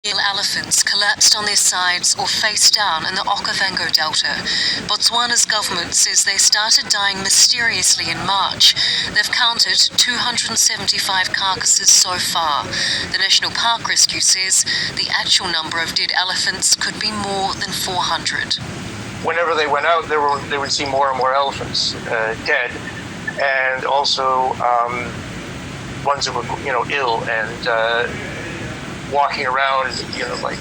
Elephants collapsed on their sides or face down in the Okavango Delta. Botswana's government says they started dying mysteriously in March. They've counted 275 carcasses so far. The National Park Rescue says the actual number of dead elephants could be more than 400. Whenever they went out, they would see more and more elephants dead, and also ones that were, ill and walking around, like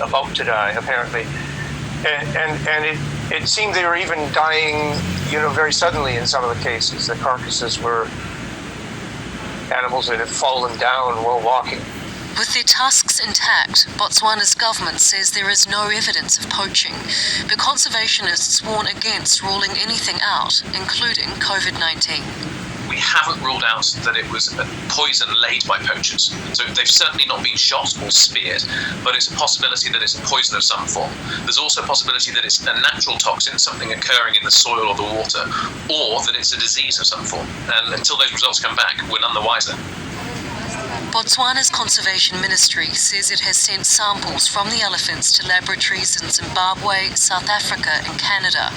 about to die, apparently. And it seemed they were even dying, very suddenly in some of the cases. The carcasses were animals that had fallen down while walking. With their tusks intact, Botswana's government says there is no evidence of poaching, but conservationists warn against ruling anything out, including COVID-19. We haven't ruled out that it was a poison laid by poachers. So they've certainly not been shot or speared, but it's a possibility that it's a poison of some form. There's also a possibility that it's a natural toxin, something occurring in the soil or the water, or that it's a disease of some form. And until those results come back, we're none the wiser. Botswana's Conservation Ministry says it has sent samples from the elephants to laboratories in Zimbabwe, South Africa and Canada.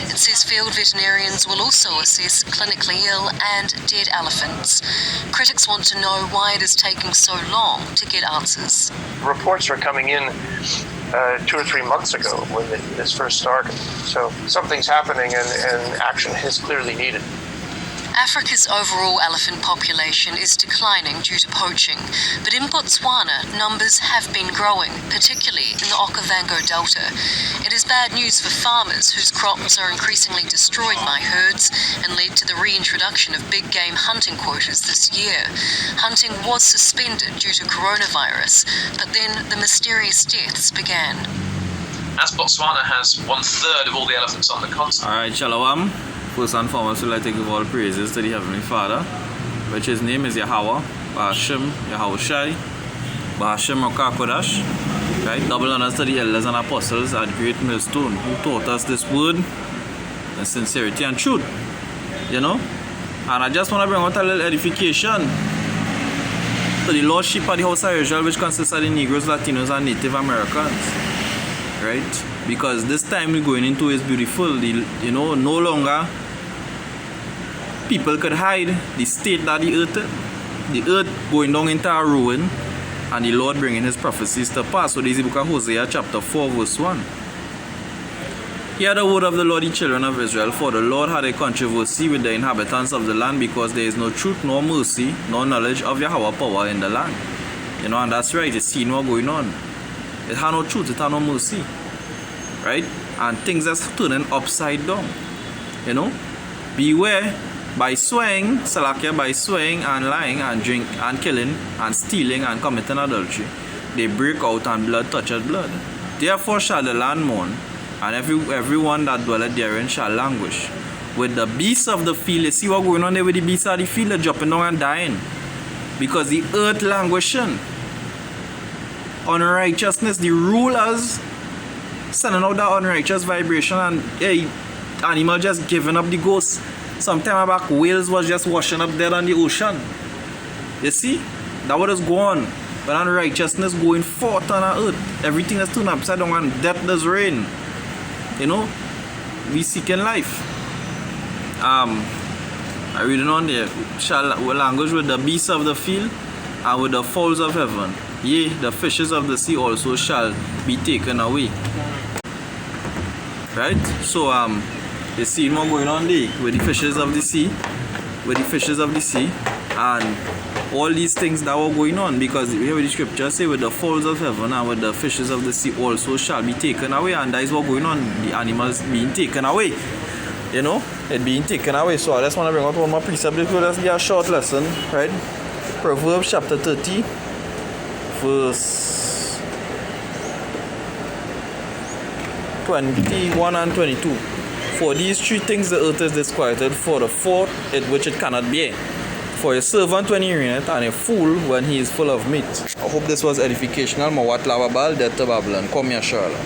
It says field veterinarians will also assess clinically ill and dead elephants. Critics want to know why it is taking so long to get answers. Reports were coming in 2 or 3 months ago when this first started. So something's happening and action is clearly needed. Africa's overall elephant population is declining due to poaching, but in Botswana, numbers have been growing, particularly in the Okavango Delta. It is bad news for farmers whose crops are increasingly destroyed by herds and led to the reintroduction of big game hunting quotas this year. Hunting was suspended due to coronavirus, but then the mysterious deaths began. As Botswana has 1/3 of all the elephants on the continent. All right, Shalom. First and foremost, we'd like to give all praises to the Heavenly Father, which his name is Yahweh, Bahashim, Yahushai, Bahashim Rokakodash. Right? Double honors to the elders and apostles at Great Millstone who taught us this word in sincerity and truth. And I just want to bring out a little edification to the Lordship of the House of Israel, which consists of the Negroes, Latinos, and Native Americans. Right? Because this time we're going into is beautiful. No longer people could hide the state that the earth going down into a ruin, and the Lord bringing his prophecies to pass. So this is the book of Hosea chapter 4 verse 1. Hear the word of the Lord, the children of Israel, for the Lord had a controversy with the inhabitants of the land, because there is no truth, nor mercy, nor knowledge of Yahweh power in the land. And that's right, it's seen what's going on. It had no truth, it had no mercy. Right? And things are turning upside down. Beware, by swearing, Salakia, by swearing and lying and drink and killing and stealing and committing adultery, they break out and blood toucheth blood. Therefore shall the land mourn, and everyone that dwelleth therein shall languish. With the beasts of the field, you see what's going on there with the beasts of the field? They're dropping down and dying. Because the earth languishing. Unrighteousness, the rulers sending out that unrighteous vibration, and animal just giving up the ghost. Some time back, whales was just washing up dead on the ocean. You see? That what is going on. But unrighteousness going forth on our earth. Everything is turned upside down and death does reign. We seeking life. I reading on there. Shall language with the beasts of the field and with the fowls of heaven. Yea, the fishes of the sea also shall be taken away. Right? So you see what going on there with the fishes of the sea, and all these things that were going on, because here the scripture say with the fowls of heaven and with the fishes of the sea also shall be taken away, and that is what going on, the animals being taken away. It being taken away. So I just want to bring out one more precept. This will just be a short lesson, right? Proverbs chapter 30, verse 21 and 22. For these 3 things the earth is disquieted, for the 4th which it cannot bear. For a servant when he reigneth, and a fool when he is full of meat. I hope this was educational. Mawat Lavabal, Delta Babylon. Come here, Charlotte.